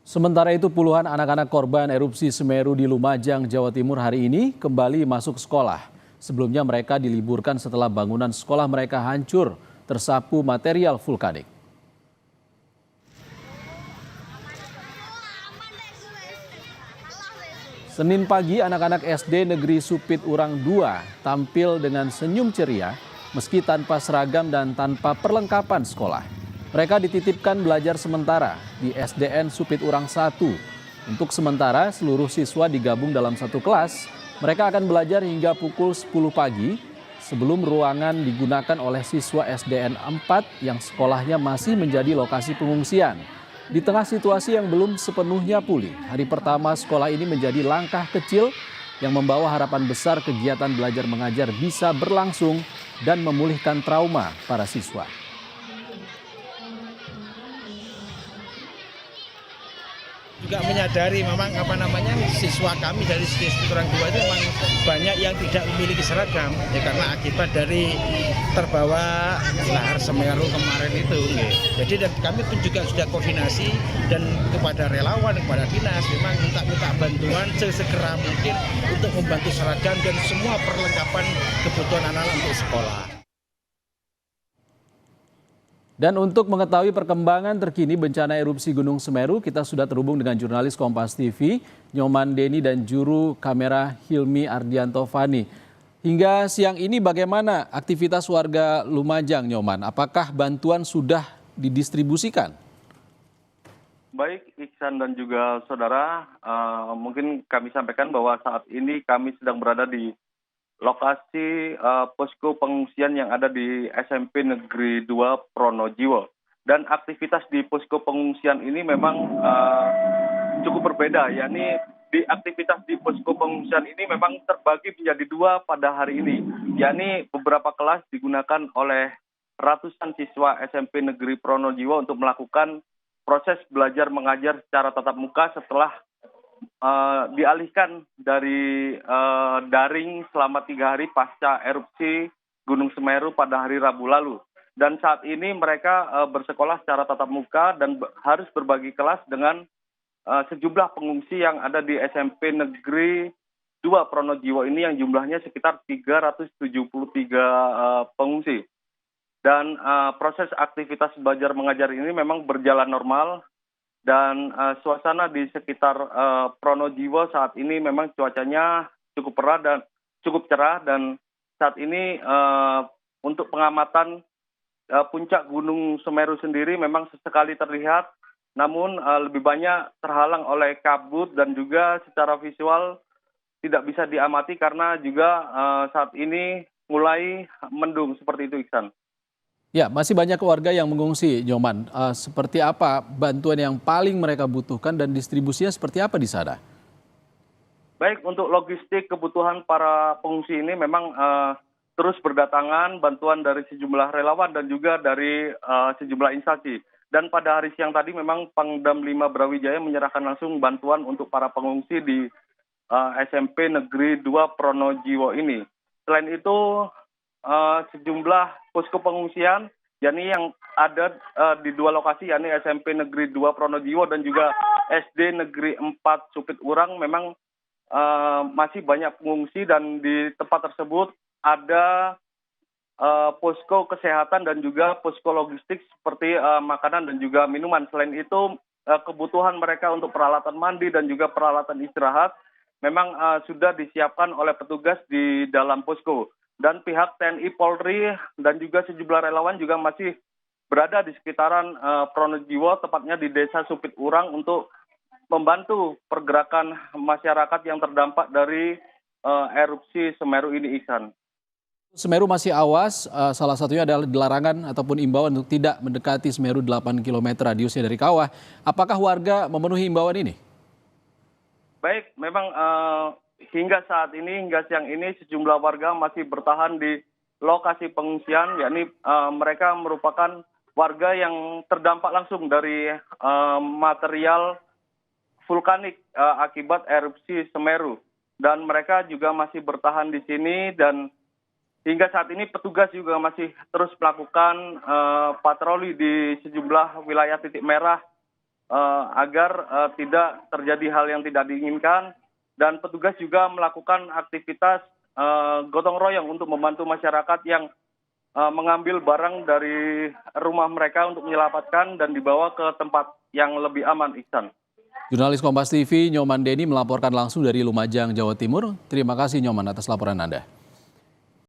Sementara itu puluhan anak-anak korban erupsi Semeru di Lumajang, Jawa Timur hari ini kembali masuk sekolah. Sebelumnya mereka diliburkan setelah bangunan sekolah mereka hancur tersapu material vulkanik. Senin pagi anak-anak SD Negeri Supit Urang II tampil dengan senyum ceria meski tanpa seragam dan tanpa perlengkapan sekolah. Mereka dititipkan belajar sementara di SDN Supit Urang I. Untuk sementara seluruh siswa digabung dalam satu kelas. Mereka akan belajar hingga pukul 10 pagi sebelum ruangan digunakan oleh siswa SDN 4 yang sekolahnya masih menjadi lokasi pengungsian. Di tengah situasi yang belum sepenuhnya pulih, hari pertama sekolah ini menjadi langkah kecil yang membawa harapan besar kegiatan belajar mengajar bisa berlangsung dan memulihkan trauma para siswa. Juga menyadari memang siswa kami dari Supit Urang II itu memang banyak yang tidak memiliki seragam ya, karena akibat dari terbawa lahar Semeru kemarin itu. Jadi dan kami pun juga sudah koordinasi dan kepada relawan, kepada dinas memang minta bantuan sesegera mungkin untuk membantu seragam dan semua perlengkapan kebutuhan anak-anak untuk sekolah. Dan untuk mengetahui perkembangan terkini bencana erupsi Gunung Semeru, kita sudah terhubung dengan jurnalis Kompas TV, Nyoman Deni dan juru kamera Hilmi Ardianto Fani. Hingga siang ini bagaimana aktivitas warga Lumajang, Nyoman? Apakah bantuan sudah didistribusikan? Baik, Iksan dan juga saudara, mungkin kami sampaikan bahwa saat ini kami sedang berada di lokasi posko pengungsian yang ada di SMP Negeri 2 Pronojiwo. Dan aktivitas di posko pengungsian ini memang cukup berbeda, yakni di aktivitas di posko pengungsian ini memang terbagi menjadi dua pada hari ini, yakni beberapa kelas digunakan oleh ratusan siswa SMP Negeri Pronojiwo untuk melakukan proses belajar mengajar secara tatap muka setelah dialihkan dari daring selama 3 hari pasca erupsi Gunung Semeru pada hari Rabu lalu. Dan saat ini mereka bersekolah secara tatap muka dan harus berbagi kelas dengan sejumlah pengungsi yang ada di SMP Negeri 2 Pronojiwo ini yang jumlahnya sekitar 373 pengungsi. Dan proses aktivitas belajar mengajar ini memang berjalan normal. Dan suasana di sekitar Pronojiwo saat ini memang cuacanya cukup cerah dan saat ini untuk pengamatan puncak Gunung Semeru sendiri memang sesekali terlihat, namun lebih banyak terhalang oleh kabut dan juga secara visual tidak bisa diamati karena juga saat ini mulai mendung seperti itu, Iksan. Ya, masih banyak warga yang mengungsi, Nyoman. Seperti apa bantuan yang paling mereka butuhkan dan distribusinya seperti apa di sana? Baik, untuk logistik kebutuhan para pengungsi ini memang terus berdatangan bantuan dari sejumlah relawan dan juga dari sejumlah instansi. Dan pada hari siang tadi memang Pangdam 5 Brawijaya menyerahkan langsung bantuan untuk para pengungsi di SMP Negeri 2 Pronojiwo ini. Selain itu, sejumlah posko pengungsian, yakni yang ada di dua lokasi, yakni SMP Negeri 2 Pronojiwo dan juga SD Negeri 4 Supit Urang, memang masih banyak pengungsi dan di tempat tersebut ada posko kesehatan dan juga posko logistik seperti makanan dan juga minuman. Selain itu, kebutuhan mereka untuk peralatan mandi dan juga peralatan istirahat memang sudah disiapkan oleh petugas di dalam posko. Dan pihak TNI Polri dan juga sejumlah relawan juga masih berada di sekitaran Pronojiwo, tepatnya di Desa Supit Urang untuk membantu pergerakan masyarakat yang terdampak dari erupsi Semeru ini, Ihsan. Semeru masih awas, salah satunya adalah larangan ataupun imbauan untuk tidak mendekati Semeru 8 km radiusnya dari kawah. Apakah warga memenuhi imbauan ini? Baik, memang hingga saat ini, hingga siang ini sejumlah warga masih bertahan di lokasi pengungsian, yakni mereka merupakan warga yang terdampak langsung dari material vulkanik akibat erupsi Semeru. Dan mereka juga masih bertahan di sini dan hingga saat ini petugas juga masih terus melakukan patroli di sejumlah wilayah titik merah agar tidak terjadi hal yang tidak diinginkan, dan petugas juga melakukan aktivitas gotong royong untuk membantu masyarakat yang mengambil barang dari rumah mereka untuk menyelamatkan dan dibawa ke tempat yang lebih aman, Iksan. Jurnalis Kompas TV Nyoman Deni melaporkan langsung dari Lumajang, Jawa Timur. Terima kasih Nyoman atas laporan Anda.